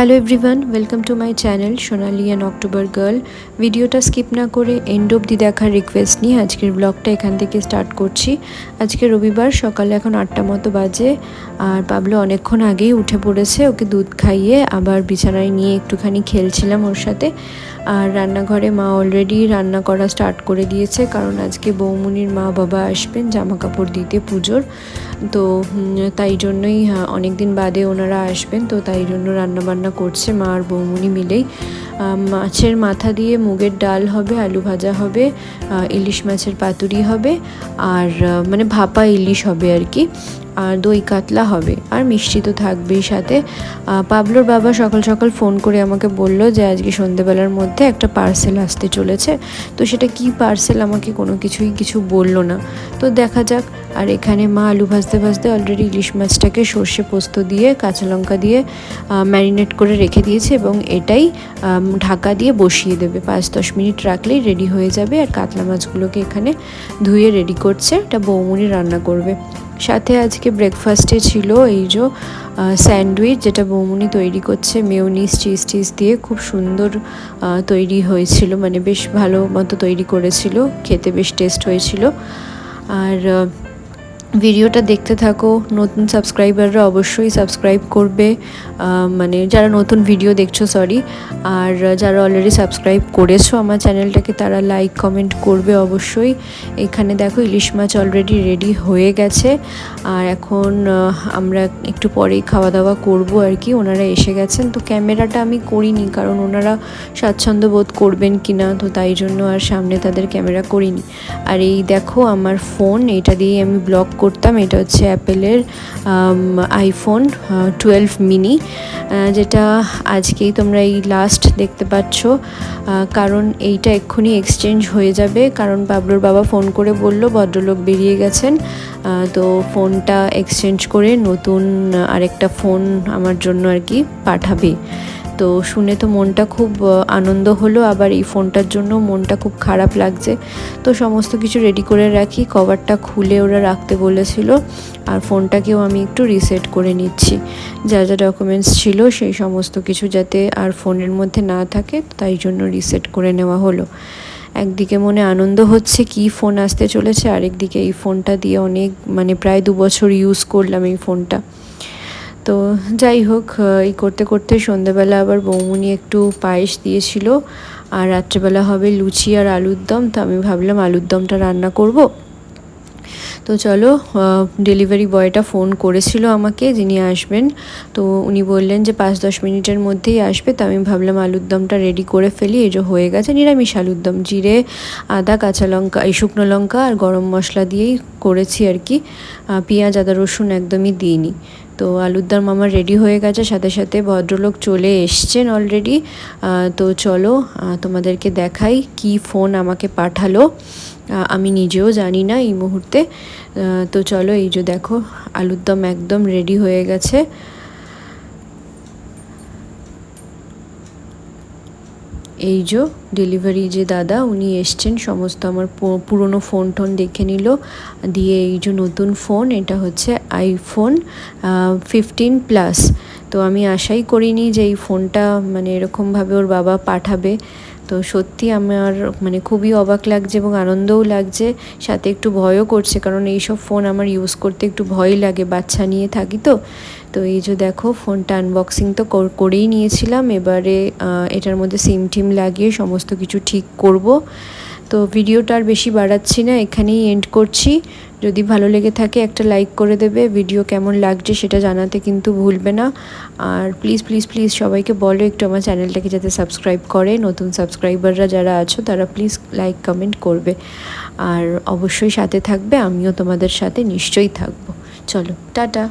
Hello everyone, welcome to my channel Sonali and October girl. ভিডিওটা skip না করে and অবধি দেখার রিকোয়েস্ট নিয়ে আজকের ব্লগটা এখান থেকে স্টার্ট করছি। আজকে রবিবার, সকালে এখন 8টা মতো বাজে। আর পাবলো অনেকক্ষণ আগেই উঠে পড়েছে। ওকে দুধ খাইয়ে আবার বিছানায় নিয়ে একটুখানি খেলছিলাম ওর সাথে। আর রান্নাঘরে মা অলরেডি রান্না করা স্টার্ট করে দিয়েছে, কারণ আজকে বৌমনির মা বাবা আসবেন জামা কাপড় দিতে পুজোর। তো তাই জন্যই অনেক দিন বাদে ওনারা আসবেন, তো তাই জন্য রান্নাবান্না করছে মা আর বৌমনি মিলেই। মাছের মাথা দিয়ে মুগের ডাল হবে, আলু ভাজা হবে, ইলিশ মাছের পাতুরি হবে, আর মানে ভাপা ইলিশ হবে আর কি, আর দই কাতলা হবে, আর মিষ্টি তো থাকবেই সাথে। পাবলোর বাবা সকাল সকাল ফোন করে আমাকে বলল যে আজকে সন্ধেবেলার মধ্যে একটা পার্সেল আসতে চলেছে। তো সেটা কি পার্সেল আমাকে কিছু বললো না, তো দেখা যাক। আর এখানে মা আলু ভাজতে ভাজতে অলরেডি ইলিশ মাছটাকে সর্ষে পোস্ত দিয়ে কাঁচা লঙ্কা দিয়ে ম্যারিনেট করে রেখে দিয়েছে, এবং এটাই ঢাকা দিয়ে বসিয়ে দেবে। 5-10 মিনিট রাখলেই রেডি হয়ে যাবে। আর কাতলা মাছগুলোকে এখানে ধুয়ে রেডি করছে, এটা বৌমনি রান্না করবে। সাথে আজকে ব্রেকফাস্টে ছিল এই যে স্যান্ডউইচ, যেটা বৌমনি তৈরি করছে মেয়োনিজ চিজ দিয়ে। খুব সুন্দর তৈরি হয়েছিল, মানে বেশ ভালো মতো তৈরি করেছিল, খেতে বেশ টেস্ট হয়েছিল। আর ভিডিওটা দেখতে থাকো। নতুন সাবস্ক্রাইবাররা অবশ্যই সাবস্ক্রাইব করবে, মানে যারা নতুন ভিডিও দেখছো সরি। আর যারা অলরেডি সাবস্ক্রাইব করেছো আমার চ্যানেলটাকে, তারা লাইক কমেন্ট করবে অবশ্যই। এখানে দেখো ইলিশ মাছ অলরেডি রেডি হয়ে গেছে। আর এখন আমরা একটু পরেই খাওয়া দাওয়া করব আর কি। ওনারা এসে গেছেন, তো ক্যামেরাটা আমি করিনি, কারণ ওনারা স্বাচ্ছন্দ্য বোধ করবেন কি না, তো তাই জন্য আর সামনে তাদের ক্যামেরা করিনি। আর এই দেখো আমার ফোন, এটা দিয়েই আমি ব্লগ করতাম। এটা হচ্ছে অ্যাপেলের আইফোন 12 মিনি, যেটা আজকেই তোমরা এই লাস্ট দেখতে পাচ্ছ। কারণ এইটা এক্ষুনি এক্সচেঞ্জ হয়ে যাবে, কারণ পাবলোর বাবা ফোন করে বলল ভদ্রলোক বেরিয়ে গেছেন, তো ফোনটা এক্সচেঞ্জ করে নতুন আরেকটা ফোন আমার জন্য আর কি পাঠাবে। তো শুনে তো মনটা খুব আনন্দ হলো, আবার এই ফোনটার জন্য মনটা খুব খারাপ লাগছে। তো সমস্ত কিছু রেডি করে রাখি, কভারটা খুলে ওরা রাখতে বলেছিল। আর ফোনটাকেও আমি একটু রিসেট করে নিচ্ছি, যা যা ডকুমেন্টস ছিল সেই সমস্ত কিছু যাতে আর ফোনের মধ্যে না থাকে, তাই জন্য রিসেট করে নেওয়া হলো। একদিকে মনে আনন্দ হচ্ছে কি ফোন আসতে চলেছে, আরেকদিকে এই ফোনটা দিয়ে অনেক মানে প্রায় 2 বছর ইউজ করলাম এই ফোনটা। তো যাই হোক, এই করতে করতে সন্ধ্যাবেলা আবার বৌমনি একটু পায়েস দিয়েছিল। আর রাত্রেবেলা হবে লুচি আর আলুর দম, তো আমি ভাবলাম আলুর দমটা রান্না করব। তো চলো, ডেলিভারি বয়টা ফোন করেছিল আমাকে, যিনি আসবেন। তো উনি বললেন যে 5-10 মিনিটের মধ্যেই আসবে। তো আমি ভাবলাম আলুর দমটা রেডি করে ফেলি। এই যে হয়ে গেছে নিরামিষ আলুর দম, জিরে আদা কাঁচা লঙ্কা এই শুকনো লঙ্কা আর গরম মশলা দিয়েই করেছি আর কি, পেঁয়াজ আদা রসুন একদমই দিইনি। তো আলুর দম আমার রেডি হয়ে গেছে, সাথে সাথে ভদ্রলোক চলে এসছেন অলরেডি। তো চলো তোমাদেরকে দেখাই কি ফোন আমাকে পাঠালো, আমি নিজেও জানি না এই মুহূর্তে। তো চলো, এই যে দেখো আলুর দম একদম রেডি হয়ে গেছে। এই যে ডেলিভারি যে দাদা উনি এসছেন, সমস্ত আমার পুরনো ফোন টোন দেখে নিল, দিয়ে এই যে নতুন ফোন, এটা হচ্ছে আইফোন 15 প্লাস। তো আমি আশাই করিনি যে এই ফোনটা মানে এরকমভাবে ওর বাবা পাঠাবে। তো সত্যি আমার মানে খুবই অবাক লাগছে এবং আনন্দও লাগছে, সাথে একটু ভয়ও করছে, কারণ এইসব ফোন আমার ইউজ করতে একটু ভয় লাগে, বাচ্চা নিয়ে থাকি তো। তো এই যে দেখো ফোনটা আনবক্সিং তো করেই নিয়েছিলাম, এবারে এটার মধ্যে সিম টিম লাগিয়ে সমস্ত কিছু ঠিক করব। তো ভিডিওটা আর বেশি বাড়াচ্ছি না, এখানেই এন্ড করছি। যদি ভালো লেগে থাকে একটা লাইক করে দেবে, ভিডিও কেমন লাগছে সেটা জানাতে কিন্তু ভুলবে না। আর প্লিজ প্লিজ প্লিজ সবাইকে বলো একটু আমার চ্যানেলটাকে যাতে সাবস্ক্রাইব করে। নতুন সাবস্ক্রাইবাররা যারা আছো তারা প্লিজ লাইক কমেন্ট করবে, আর অবশ্যই সাথে থাকবে, আমিও তোমাদের সাথে নিশ্চয়ই থাকবো। চলো টাটা।